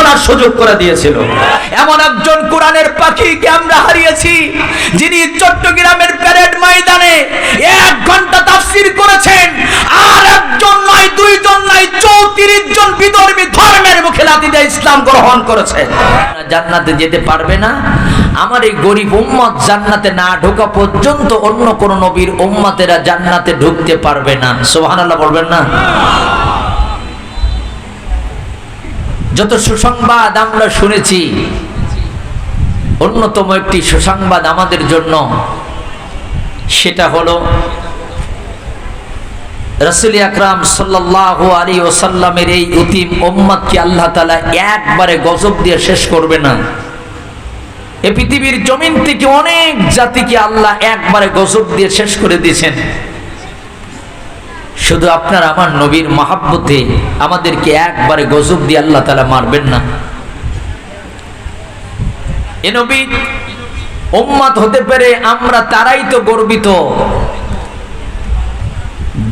শোনার সুযোগ করে দিয়েছিল। এমন একজন কোরআনের পাখিকে আমরা হারিয়েছি, যিনি চট্টগ্রামের প্যারেড ময়দানে 1 ঘন্টা তাফসীর করেছেন, আর একজন নয়, দুইজন নয়, 34 জন বিধর্মী ধর্মের মুখে লাথি দিয়ে ইসলাম গ্রহণ করেছে। জান্নাতে যেতে পারবে না। আমার এই গরিব উম্মত জান্নাতে না ঢোকা পর্যন্ত অন্য কোন নবীর উম্মতেরা জান্নাতে ঢুকতে পারবে না। সুবহানাল্লাহ বলবেন না? যত সুসংবাদ আমরা শুনেছি, অন্যতম একটি সুসংবাদ আমাদের জন্য, সেটা হলো রাসূল আকরাম সাল্লাল্লাহু আলাইহি ওয়াসাল্লামের এই ইতিম উম্মতকে আল্লাহ তাআলা একবারে গজব দিয়ে শেষ করবে না। এই পৃথিবীর জমিন থেকে অনেক জাতিকে আল্লাহ একবারে গজব দিয়ে শেষ করে দিয়েছেন। শুধু আপনার আমার নবীর মহব্বতে আমাদেরকে একবারে গজব দিয়ে আল্লাহ তাআলা মারবেন না। এ নবী উম্মত হতে পেরে আমরা তারাই তো গর্বিত,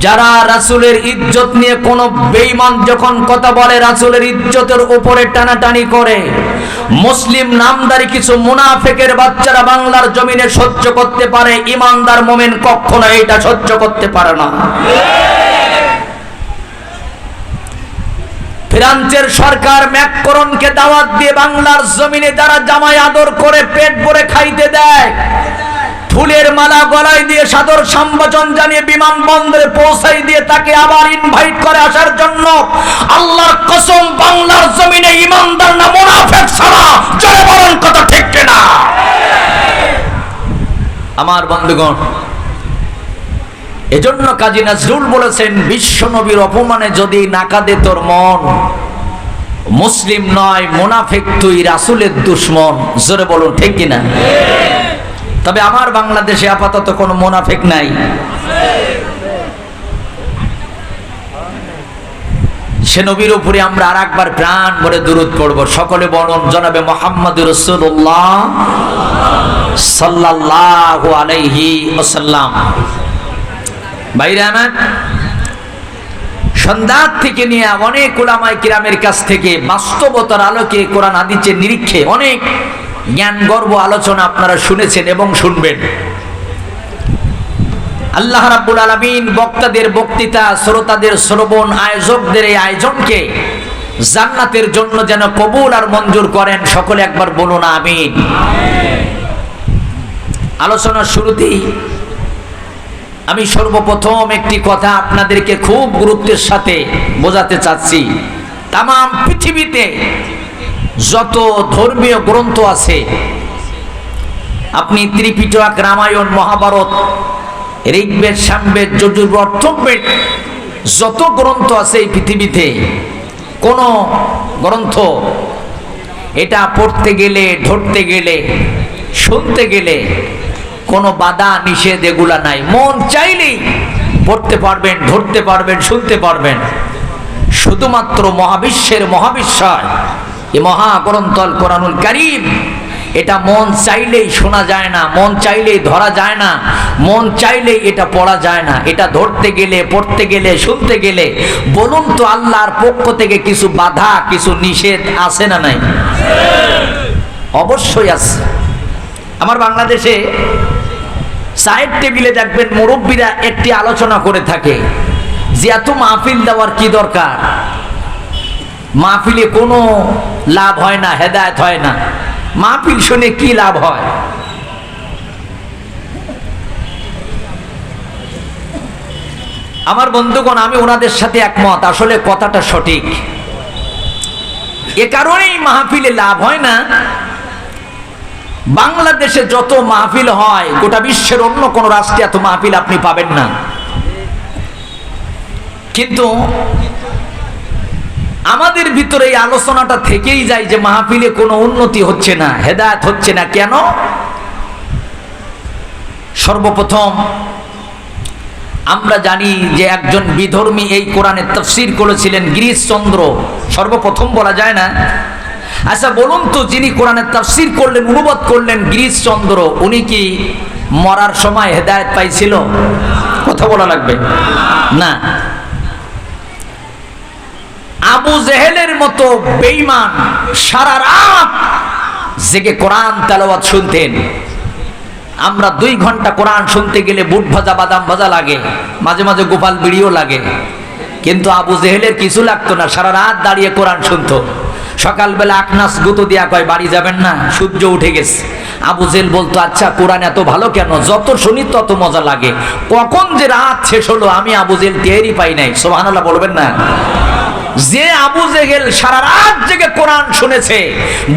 যারা রাসূলের ইজ্জত নিয়ে কোন বেঈমান যখন কথা বলে, রাসূলের ইজ্জতের উপরে টানাটানি করে, মুসলিম নামদারি কিছু মুনাফিকের বাচ্চারা বাংলার জমিনে সহ্য করতে পারে, ঈমানদার মুমিন কখনো এটা সহ্য করতে পারে না। ফ্রান্সের সরকার ম্যাকরনকে দাওয়াত দিয়ে বাংলার জমিনে যারা জামাই আদর করে পেট ভরে খাইতে দেয়, ফুলের মালা গলায় দিয়ে সাদর সম্ভাষণ জানিয়ে বিমানবন্দরে পৌঁছাই দিয়ে তাকে আবার ইনভাইট করে আসার জন্য, আল্লাহর কসম বাংলার জমিনে ঈমানদার না মুনাফিক ছাড়া জয় বলেন কথা ঠিক কিনা? আমার বন্ধুগণ, এজন্য কাজী নজরুল বলেছেন, বিশ্ব নবীর অপমানে যদি না কাঁদে তোর মন, মুসলিম নয় মুনাফিক তুই, রাসূলের দুশমন। জোরে বলুন ঠিক কিনা? তবে আমার বাংলাদেশে আপাতত কোনো মুনাফিক নাই। সে নবীর উপরে আমরা আর একবার প্রাণ ভরে দুরূদ পড়ব। সকলে বলুন জনাবে মুহাম্মদুর রাসূলুল্লাহ সাল্লাল্লাহু আলাইহি ওয়াসাল্লাম। ভাইরা আমার, সন্ধ্যা থেকে নিয়ে অনেক উলামায়ে কিরামের কাছ থেকে বাস্তবতার আলোকে কোরআন হাদিসের নিরীক্ষে অনেক জ্ঞান গর্ব আলোচনা আপনারা শুনেছেন এবং শুনবেন। আল্লাহ রাব্বুল আলামিন বক্তাদের বক্তৃতা, শ্রোতাদের শ্রবণ, আয়োজকদের এই আয়োজনকে জান্নাতের জন্য যেন কবুল আর মঞ্জুর করেন। সকলে একবার বলুন আমিন। আলোচনার শুরুতেই আমি সর্বপ্রথম একটি কথা আপনাদেরকে খুব গুরুত্বের সাথে বোঝাতে চাচ্ছি। তাম পৃথিবীতে যত ধর্মীয় গ্রন্থ আছে, আপনি ত্রিপিটক, রামায়ণ, মহাভারত, ঋগ্বেদ, সামবেদ, যজুর্বেদ, অথর্ববেদ, যত গ্রন্থ আছে এই পৃথিবীতে, কোন গ্রন্থ এটা পড়তে গেলে, ধরতে গেলে, শুনতে গেলে কোনো বাধা নিষেধ এগুলা নাই। মন চাইলেই পড়তে পারবেন, ধরতে পারবেন, শুনতে পারবেন। শুধুমাত্র মহাবিশ্বের মহাবিশ্বয় এই মহাগ্রন্থ আল কোরআনুল কারীম, এটা মন চাইলেই শোনা যায় না, মন চাইলেই ধরা যায় না, মন চাইলেই এটা পড়া যায় না। এটা ধরতে গেলে, পড়তে গেলে, শুনতে গেলে বলুন তো আল্লাহর পক্ষ থেকে কিছু বাধা, কিছু নিষেধ আছে না নাই? অবশ্যই আছে। আমার বাংলাদেশে চায়ের টেবিলে দেখবেন মুরব্বীরা একটি আলোচনা করে থাকে যে এত মাহফিল দেওয়ার কি দরকার, মাহফিলে কোনো লাভ হয় না, হেদায়েত হয় না, মাহফিল শুনে কি লাভ হয়? আমার বন্ধুগণ, আমি ওনাদের সাথে একমত, আসলে কথাটা সঠিক। এ কারণেই মাহফিলে লাভ হয় না। বাংলাদেশে যত মাহফিল হয়, গোটা বিশ্বের অন্য কোন রাষ্ট্রে এত মাহফিল আপনি পাবেন না। কিন্তু আমাদের ভিতরে এই আলোচনাটা থেকেই যায় যে মাহফিলে কোনো উন্নতি হচ্ছে না, হেদায়েত হচ্ছে না। কেন? সর্বপ্রথম আমরা জানি যে একজন বিধর্মী এই কোরআনের তাফসীর করেছিলেন গিরিশচন্দ্র, সর্বপ্রথম বলা যায় না? আচ্ছা বলুন তো, যিনি কোরআনের তাফসীর করলেন, অনুবাদ করলেন গিরিশচন্দ্র, উনি কি মরার সময় হেদায়েত পাইছিল? কথা বলা লাগবে না। আবু জেহেলের মতো বেঈমান সারা রাত জেগে কোরআন তেলাওয়াত শুনতেন। আমরা 2 ঘন্টা কোরআন শুনতে গেলে বুট ভাজা বাদাম ভাজা লাগে, মাঝে মাঝে গোপাল বিড়িও লাগে, কিন্তু আবু জেহেলের কিছু লাগতো না, সারা রাত দাঁড়িয়ে কোরআন শুনতো। সকালবেলা আকনাস গুতো দিয়া কয় বাড়ি যাবেন না, সূর্য উঠে গেছে। আবু জেহেল বলতো আচ্ছা কোরআন এত ভালো কেন, যত শুনি তত মজা লাগে। কখন যে রাত শেষ হলো আমি আবু জেহেল টেরই পাই নাই। সুবহানাল্লাহ বলবেন না? যে আবু জেহেল সারা রাত জেগে কোরআন শুনেছে,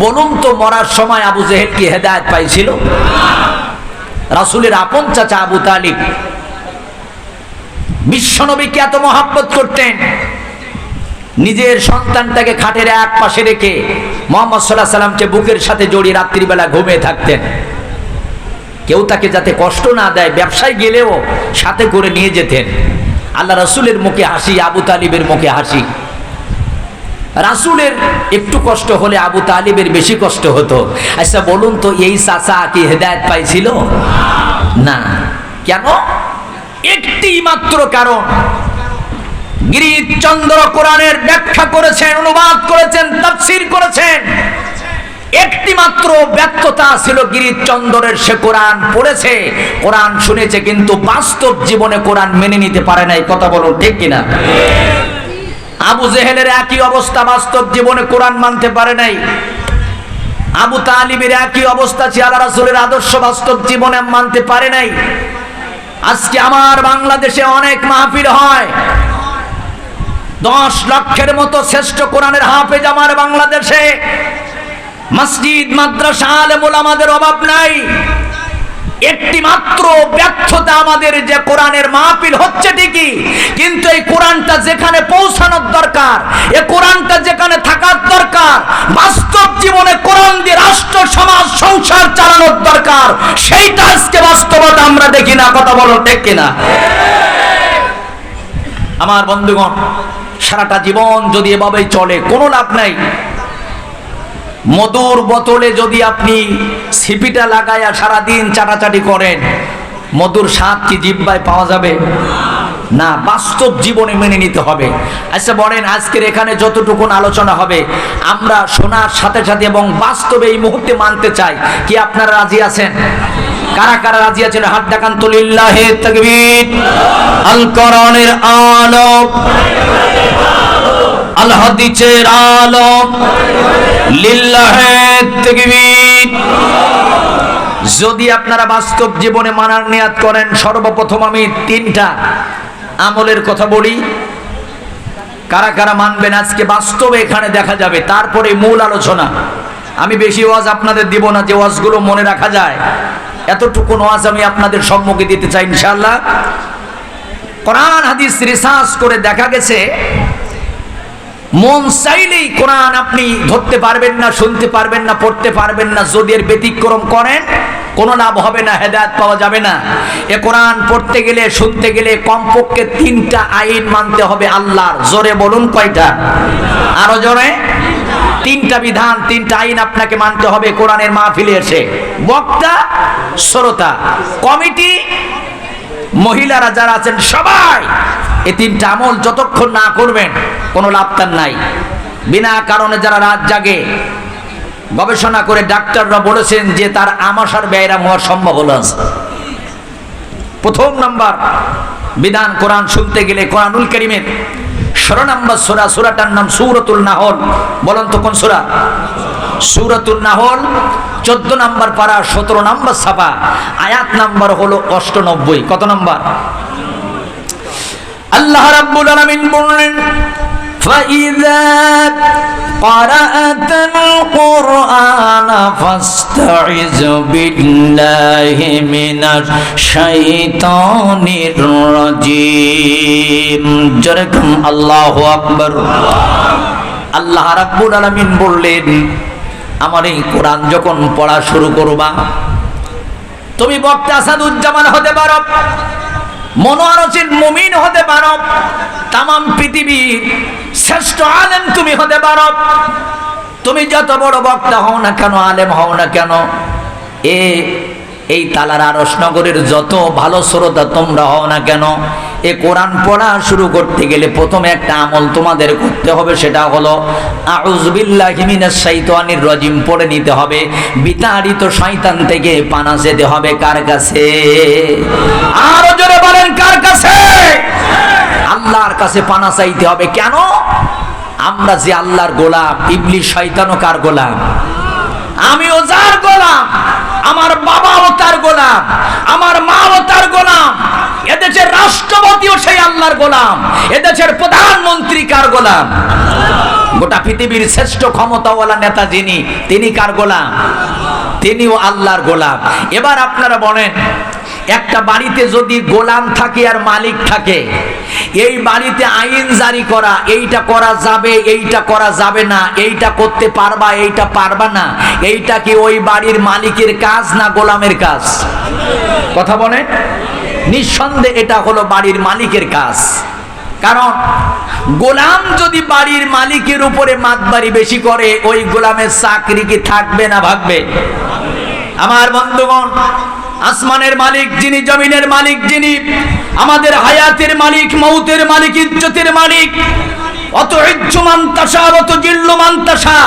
বলুন তো মরার সময় আবু জেহেল কি হেদায়েত পাইছিল? রাসূলের আপন চাচা আবু তালিব বিশ্বনবীকে এত মহব্বত করতেন, নিজের সন্তানটাকে খাটের এক পাশে রেখে মুহাম্মদ সাল্লাল্লাহু আলাইহি সাল্লামকে বুকের সাথে জড়িয়ে রাত্রিবেলা ঘুমিয়ে থাকতেন। কেউ তাকে যাতে কষ্ট না দেয়, ব্যবসায় গেলেও সাথে করে নিয়ে যেতেন। আল্লাহ রাসূলের মুখে হাসি, আবু তালিবের মুখে হাসি। রাসূলের একটু কষ্ট হলে আবু তালিবের বেশি কষ্ট হতো। আচ্ছা বলুন তো এই চাচা কি হেদায়েত পাইছিল? না। কেন? একটি মাত্র কারণ, গিরিশচন্দ্র কোরআনের ব্যাখ্যা করেছেন, অনুবাদ করেছেন, তাফসীর করেছেন। একটি মাত্র ব্যর্থতা ছিল গিরিশচন্দ্রের, সে কোরআন পড়েছে, কোরআন শুনেছে, কিন্তু বাস্তব জীবনে কোরআন মেনে নিতে পারে নাই। কথা বলুন ঠিক কিনা? আবু জেহেলের একই অবস্থা, বাস্তব জীবনে কোরআন মানতে পারে নাই। আবু তালিবের একই অবস্থা, আল্লাহ রাসূলের আদর্শ বাস্তব জীবনে মানতে পারে নাই। আজকে আমার বাংলাদেশে অনেক মাহফিল হয়, 10 লক্ষের মতো শ্রেষ্ঠ কোরআনের হাফেজ আমার বাংলাদেশে। মসজিদ মাদ্রাসা আলেম ওলামাদের অভাব নাই। একটি মাত্র ব্যর্থতা আমাদের, যে কোরআনের মাহফিল হচ্ছে ঠিকই, কিন্তু এই কোরআনটা যেখানে পৌঁছানোর দরকার, এই কোরআনটা যেখানে থাকার দরকার, বাস্তব জীবনে কোরআন দিয়ে রাষ্ট্র সমাজ সংসার চালানোর দরকার, সেইটা আজকে বাস্তবতা আমরা দেখি না। কথা বলো ঠিক কিনা? আমার বন্ধুগণ, সারাটা জীবন যদি এভাবেই চলে কোনো লাভ নাই। মধুর বোতলে যদি আপনি সিপিটা লাগায়া সারাদিন চাটাচাটি করেন, মধুর স্বাদ কি জিহ্বায় পাওয়া যাবে? না, বাস্তব জীবনে মেনে নিতে হবে। আচ্ছা বলেন, আজকের এখানে যতটুকু আলোচনা হবে আমরা শোনার সাথে সাথে এবং বাস্তবে এই মুহূর্তে মানতে চাই। কি আপনারা রাজি আছেন? কারা কারা রাজি আছেন? হাত দেখান তো। লিল্লাহি তাকবীর। আল কোরআনের আলো, আল হাদিসের আলো, লিল্লাহি তাকবীর। যদি আপনারা বাস্তব জীবনে মানার নিয়াত করেন, সর্বপ্রথম আমি 3টা আমলের কথা বলি। কারা কারা মানবেন আজকে বাস্তবে এখানে দেখা যাবে, তারপরে মূল আলোচনা। আমি বেশি ওয়াজ আপনাদের দিব না, যে ওয়াজগুলো মনে রাখা যায় এতটুকু ওয়াজ আমি আপনাদের সম্মুখে দিতে চাই ইনশাআল্লাহ। কোরআন হাদিস রিসার্চ করে দেখা গেছে, মন চাইলেই কোরআন আপনি ধরতে পারবেন না, শুনতে পারবেন না, পড়তে পারবেন না। যদি এর ব্যতিক্রম করেন কোনো লাভ হবে না, হেদায়েত পাওয়া যাবে না। এ কোরআন পড়তে গেলে, শুনতে গেলে কমপক্ষে 3টা আইন মানতে হবে আল্লাহর। জোরে বলুন কয়টা? আরো জোরে। 3টা বিধান, 3টা আইন আপনাকে মানতে হবে কোরআনের মাহফিলে এসে। বক্তা, শ্রোতা, কমিটি, মহিলারা যারা আছেন সবাই এই 3টা আমল যতক্ষণ না করবেন কোনো লাভ তার নাই। বিনা কারণে যারা রাত জাগে, গবেষণা করে ডাক্তাররা বলেছেন যে তার আমাশার ব্যায়াম হওয়ার সম্ভাবনা আছে। প্রথম নাম্বার বিধান, কোরআন শুনতে গেলে কোরআনুল কারীমের 16 নম্বর সূরা, সূরাটার নাম সূরাতুল নাহল। বলেন তো কোন সূরা? সূরাতুল নাহল, 14 নম্বর পারা, 17 নম্বর ছাপা, আয়াত নাম্বার হলো 98। কত নাম্বার? আল্লাহ রাব্বুল আলামিন বললেন, فَإِذَا قَرَأْتَ الْقُرْآنَ فَاسْتَعِذْ بِاللَّهِ مِنَ الشَّيْطَانِ الرَّجِيمِ। যেরকম আল্লাহু আকবার। আল্লাহ রাব্বুল আলামিন বললেন, আমার এই কোরআন যখন পড়া শুরু করবা, তুমি বক্তা আসাদুজ্জামান হতে পারো, মনোয়ারচিন মুমিন হতে পারো, তামাম পৃথিবীর শ্রেষ্ঠ আলেম তুমি হতে পারো। তুমি যত বড় বক্তা হও না কেন, আলেম হও না কেন, এ এই তালার আরশ নগরের যত ভালো শ্রোতা তোমরা হও না কেন, এ কোরআন পড়া শুরু করতে গেলে প্রথমে একটা আমল তোমাদের করতে হবে, সেটা হলো আউযু বিল্লাহি মিনাশ শাইতানির রাজিম পড়ে নিতে হবে। বিতাড়িত শয়তান থেকে পানা যেতে হবে কার কাছে? আরো জোরে বলেন, কার কাছে? আল্লাহর কাছে পানা চাইতে হবে। কেন? আমরা যে আল্লাহর গোলাম, ইবলিস শয়তানও কার গোলাম? আমিও যার গোলাম, আমার বাবাও তার গোলাম, আমার মাও তার গোলাম, এদেশের রাষ্ট্রপতিও সেই আল্লাহর গোলাম, এদেশের প্রধানমন্ত্রী কার গোলাম? গোটা পৃথিবীর শ্রেষ্ঠ ক্ষমতাওয়ালা নেতা যিনি, তিনি কার গোলাম? তিনিও আল্লাহর গোলাম। এবার আপনারা বলেন, একটা বাড়িতে যদি গোলাম থাকে আর মালিক থাকে, এই বাড়িতে আইন জারি করা, এইটা করা যাবে, এইটা করা যাবে না, এইটা করতে পারবা, এইটা পারবা না, এইটা কি ওই বাড়ির মালিকের কাজ না গোলামের কাজ? কথা বলেন। নিঃসন্দেহে এটা হলো বাড়ির মালিকের কাজ। কারণ গোলাম যদি বাড়ির মালিকের উপরে মাতবাড়ি বেশি করে, ওই গোলামের চাকরি কি থাকবে না ভাগবে? আমার বন্ধুগণ, আসমানের মালিক যিনি, জমিনের মালিক যিনি, আমাদের হায়াতের মালিক, মৌতের মালিক, ইজ্জতের মালিক, অত ইজ্জু মান তাশা অত জিল্লু মান তাশা,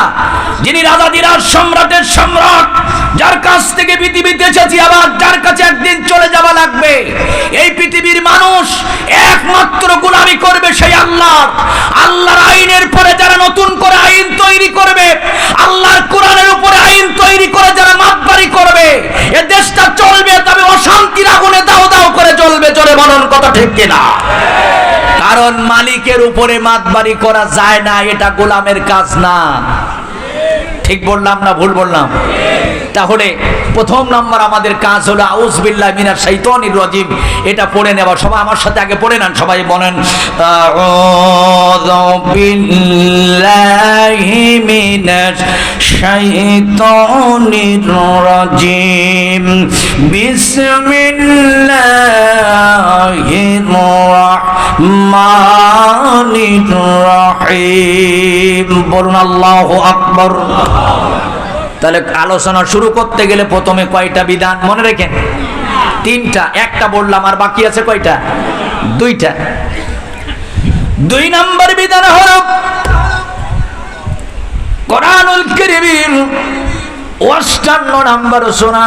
যিনি রাজাদিরাজ সম্রাটের সম্রাট, যার কাছ থেকে পৃথিবীতে এসেছি, আবার যার কাছে একদিন চলে যাওয়া লাগবে। এই পৃথিবীর মানুষ একমাত্র গোলামি করবে সেই আল্লাহর। আল্লাহর আইনের পরে যারা নতুন করে আইন তৈরি করবে, আল্লাহর কোরআনের উপরে আইন তৈরি করে যারা মাতবাড়ি করবে, এ দেশটা চলবে, তবে অশান্তির আগুনে দাও দাও করে জ্বলবে। জোরে বলুন, কথা ঠিক কিনা? কারণ মালিকের উপরে মাতবাড়ি করা যায় না, এটা গোলামের কাজ না। ঠিক বললাম না ভুল বললাম? তাহলে প্রথম নাম্বার আমাদের কাজ হলো আউযু বিল্লাহি মিনাশ শাইতানির রাজিম, এটা পড়ে নেওয়া। সবাই আমার সাথে আগে পড়ে নেন, সবাই বলেন আউযু বিল্লাহি মিনাশ শাইতানির রাজিম, বিসমিল্লাহির রাহমানির রাহিম। বলুন আল্লাহু আকবার। তাহলে আলোচনা শুরু করতে গেলে প্রথমে কয়টা বিধান মনে রাখেন? তিনটা। একটা বললাম, আর বাকি আছে কয়টা? দুইটা। 2 নম্বর বিধান হলো কোরআনুল কারীমের 58 নম্বর সূরা,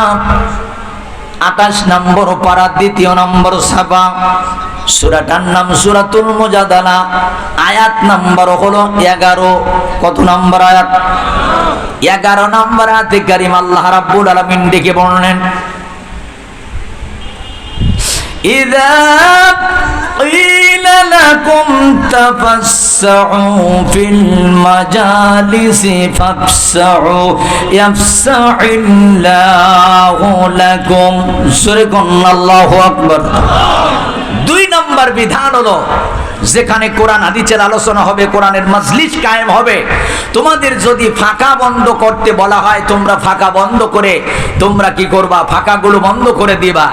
28 নম্বর পারা, 2 নম্বর সাফা। সূরাটার নাম সূরাতুল মুজাদালা। আয়াত নাম্বার হলো 11। কত নম্বর আয়াত? 11 নম্বর আয়াতে কারীম আল্লাহ রাব্বুল আলামিন ডেকে বললেন, ইযা কিলা লাকুম তাফাসসউ ফিল মাজালিসি ফাফসউ ইয়াফসাহিল্লাহু লাকুম। সূরা আল্লাহু আকবার। 2 নম্বর বিধান হলো, যেখানে কোরআন হাদিসের আলোচনা হবে, কোরআনের মজলিস কায়েম হবে, তোমাদের যদি ফাঁকা বন্ধ করতে বলা হয়, তোমরা ফাঁকা বন্ধ করে তোমরা কি করবা? ফাঁকাগুলো বন্ধ করে দিবা।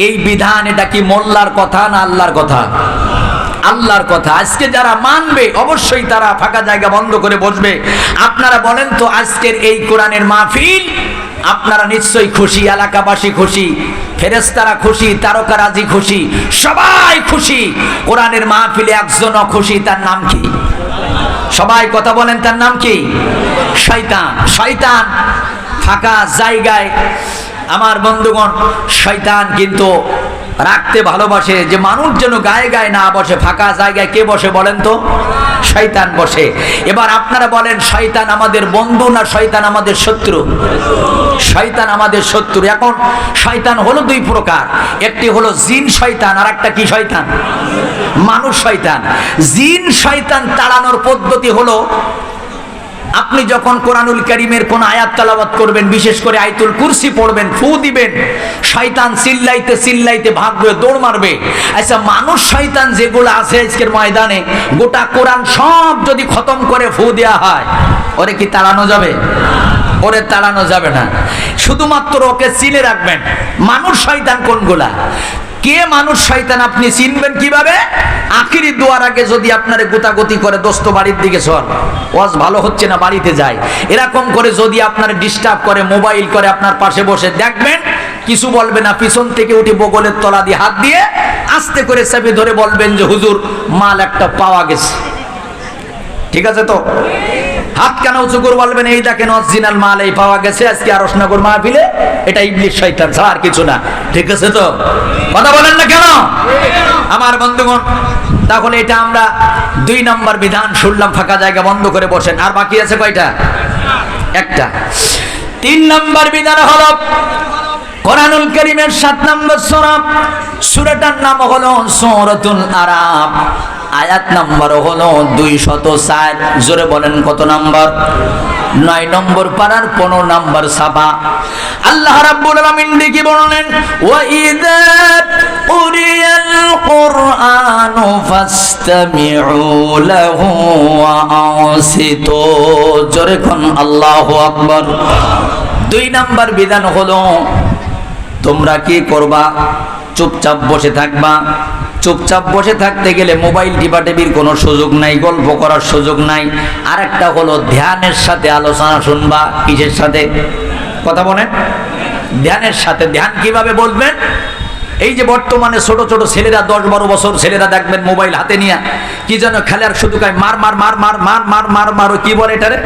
এই বিধান, এটা কি মোল্লার কথা না আল্লাহর কথা? আল্লাহর কথা। আজকে যারা মানবে অবশ্যই তারা ফাঁকা জায়গা বন্ধ করে বসবে। আপনারা বলেন তো, আজকের এই কোরআনের মাহফিল আপনারা নিশ্চয়ই খুশি, এলাকাবাসী খুশি, ফেরেশতারা খুশি, তারকারাজি খুশি, সবাই খুশি। কোরআনের মাহফিলে একজনও খুশি, তার নাম কি? সবাই কথা বলেন, তার নাম কি? শয়তান। শয়তান ফাঁকা জায়গায়, আমার বন্ধুগণ, শয়তান কিন্তু রাখতে ভালোবাসে যে মানুষ যেন গায়ে গায়ে না বসে। ফাঁকা জায়গায় কে বসে বলেন তো? শয়তান বসে। এবার আপনারা বলেন, শয়তান আমাদের বন্ধু না শয়তান আমাদের শত্রু? শয়তান আমাদের শত্রু। এখন শয়তান হলো 2 প্রকার, একটি হলো জিন শয়তান, আর একটা কি শয়তান? মানুষ শয়তান। জিন শয়তান তাড়ানোর পদ্ধতি হলো, আপনি যখন কোরআনুল কারীমের কোন আয়াত তেলাওয়াত করবেন, বিশেষ করে আয়াতুল কুরসি পড়বেন, ফু দিবেন, শয়তান চিল্লাইতে চিল্লাইতে ভাগবে, দৌড় মারবে। আচ্ছা, মানুষ শয়তান যেগুলো আছে আজকের ময়দানে, গোটা কোরআন সব যদি খতম করে ফু দেওয়া হয়, ওরে কি তাড়ানো যাবে? ওরে তাড়ানো যাবে না। শুধুমাত্র ওকে চিনে রাখবেন মানুষ শয়তান কোনগুলা। কে মানুষ শয়তান আপনি চিনবেন কিভাবে? আখিরি দোয়ার আগে যদি আপনারে গোতাগতি করে, দোস্ত বাড়ির দিকে চল, ওয়াজ ভালো হচ্ছে না, বাড়িতে যাই, এরকম করে যদি আপনারে ডিস্টার্ব করে, মোবাইল করে আপনার পাশে বসে, দেখবেন কিছু বলবে না, পিছন থেকে উঠে বগলের তলা দিয়ে হাত দিয়ে আস্তে করে চাবি ধরে বলবেন যে হুজুর মাল একটা পাওয়া গেছে। ঠিক আছে তো? হাত কেন উঁচু করে বলবেন এই দেখেন অরিজিনাল মাল এই পাওয়া গেছে আজকে আরশনগর মাহফিলে, এটা ইবলিস শয়তান ছাড়া আর কিছু না। ঠিক আছে তো? কথা বলেন না কেন আমার বন্ধুগণ? তাহলে এটা আমরা 2 নম্বর বিধান শুনলাম, ফাঁকা জায়গা বন্ধ করে বসেন। আর বাকি আছে কয়টা? একটা। 3 নম্বর বিধান হলো কোরআনুল কারীমের 7 নম্বর সূরা, সূরাটার নাম হলো সূরাতুল আরাফ, আয়াত নম্বর হলো 204। জোরে বলেন কত নম্বর? 9 নম্বর পারার 15 নম্বর সাফা। আল্লাহ রাব্বুল আলামিন দেখি বললেন ওয়া ইযা কুরিয়াল কুরআনু ফাসতামিউ লাহু ওয়া আনসিতু। জোরে কোন আল্লাহু আকবার। 2 নম্বর বিধান হলো তোমরা কি করবা? চুপচাপ বসে থাকবা। চুপচাপ বসে থাকতে গেলে মোবাইল টিপাটিপির কোনো সুযোগ নাই, গল্প করার সুযোগ নাই। আরেকটা হলো ধ্যানের সাথে আলোচনা শুনবা। কিসের সাথে? কথা বলেন। ধ্যানের সাথে। ধ্যান কিভাবে বলবেন? এই যে বর্তমানে ছোট ছোট ছেলেরা 10-12 বছর ছেলেরা দেখবেন মোবাইল হাতে নিয়ে কি যেন খেলে, আর শুধু কায় মার মার মার মার মার মার মার মার, কি বলে এটারে?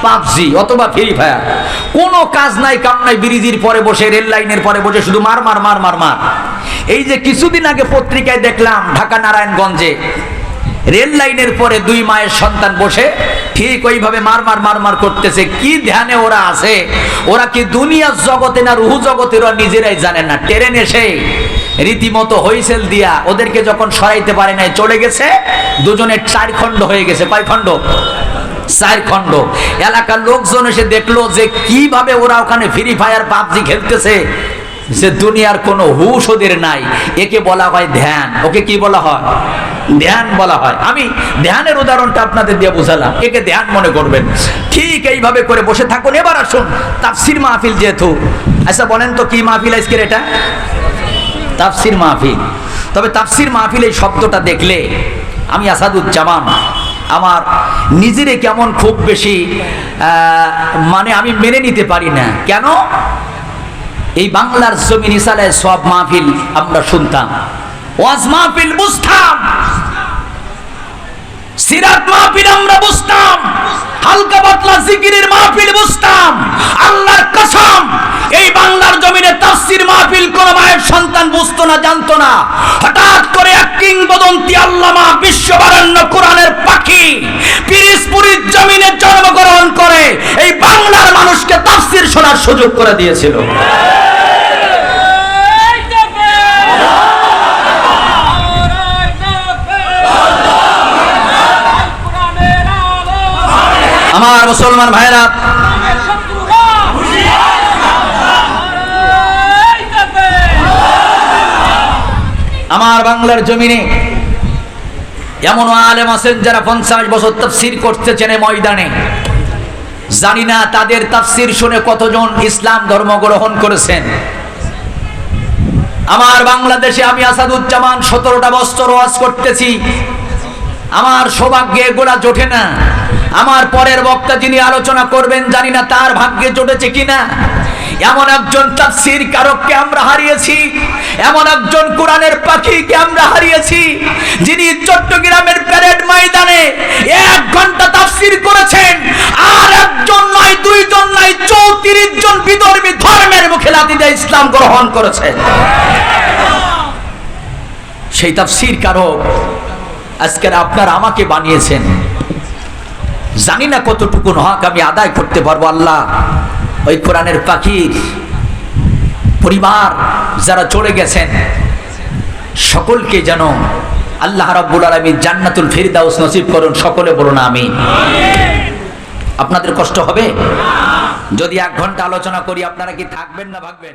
পাবজি অথবা ফ্রি ফায়ার। কোনো কাজ নাই কাম নাই, ব্রিজের পরে বসে, রেল লাইনের পরে বসে শুধু মার মার মার মার মার। এই যে কিছুদিন আগে পত্রিকায় দেখলাম ঢাকা নারায়ণগঞ্জে রেল লাইনের পরে 2 মায়ের সন্তান বসে ঠিক ওইভাবে মার মার মার মার করতেছে। কি ধ্যানে ওরা আছে? ওরা কি দুনিয়ার জগতে না রুহু জগতে ওরা নিজেরাই জানে না। ট্রেন এসে রীতিমতো হুইসেল দিয়া ওদেরকে যখন সরাইতে পারে নাই, চলে গেছে, দুজনের 4 খণ্ড হয়ে গেছে। কয় খণ্ড? 4 খণ্ড। এলাকার লোকজন এসে দেখলো যে কিভাবে ওরা ওখানে ফ্রি ফায়ার পাবজি খেলতেছে, যে দুনিয়ার কোনো হুশ ওদের নাই। একে বলা হয় ধ্যান। ওকে কি বলা হয়? ধ্যান বলা হয়। আমি ধ্যানের উদাহরণটা আপনাদের দিয়ে বুঝালাম, একে ধ্যান মনে করবেন। ঠিক এইভাবে করে বসে থাকুন। এবার আসুন তাফসির মাহফিল যেহেতু, আচ্ছা বলেন তো কি মাহফিল আজকের? এটা তাফসির মাহফিল। তবে তাফসির মাহফিল এই শব্দটা দেখলে আমি আসাদুজ্জামান আমার নিজেরে কেমন খুব বেশি মানে আমি মেনে নিতে পারি না। কেন? এই বাংলার জমিন ইসালে সব মাহফিল আমরা শুনতাম, ওয়াজ মাহফিল বুঝতাম, সিরাত মাহফিল আমরা বুঝতাম, হালকা পাতলা জিকিরের মাহফিল বুঝতাম। আল্লাহর কসম এই বাংলার জমিনে তাফসীর মাহফিল কোন মায়ের সন্তান বুঝতো না, জানতো না। হঠাৎ করে এক কিংবদন্তি আল্লামা বিশ্ববরেণ্য কোরআনের পাখি পিরিজপুরের জমিনে জন্মগ্রহণ করে এই বাংলার মানুষকে তাফসীর শোনার সুযোগ করে দিয়েছিল। আমার মুসলমান ভাইরা, আমার বাংলার জমিনে এমন আলেম আছেন যারা 50 বছর তাফসীর করতেছেন ময়দানে। জানি না তাদের তাফসীর শুনে কতজন ইসলাম ধর্ম গ্রহণ করেছেন। আমার বাংলাদেশে আমি আসাদুজ্জামান 17টা বছর ওয়াজ করতেছি। আমার সৌভাগ্যে এগুলা জোটে না। আমার পরের বক্তা যিনি আলোচনা করবেন জানি না তার ভাগ্যে জুটেছে কিনা। এমন একজন তাফসীর কারককে আমরা হারিয়েছি, এমন একজন কোরআনের পাখিকে আমরা হারিয়েছি, যিনি চট্টগ্রামের প্যারেড ময়দানে 1 ঘন্টা তাফসীর করেছেন। আর একজন নয়, 2 জন নয়, 34 জন বিধর্মী ধর্মের মুখে লাথি দিয়ে ইসলাম গ্রহণ করেছেন। সেই তাফসীর কারক আজকে আপনারা আমাকে বানিয়েছেন। জানি না কতটুকু হক আমি আদায় করতে পারবো। আল্লাহ ওই কোরআনের পাখির পরিবার যারা চলে গেছেন সকলকে যেন আল্লাহ রাব্বুল আলামিন জান্নাতুল ফিরদাউস নসিব করুন। সকলে বলুন আমিন। আপনাদের কষ্ট হবে যদি 1 ঘন্টা আলোচনা করি? আপনারা কি থাকবেন না ভাগবেন?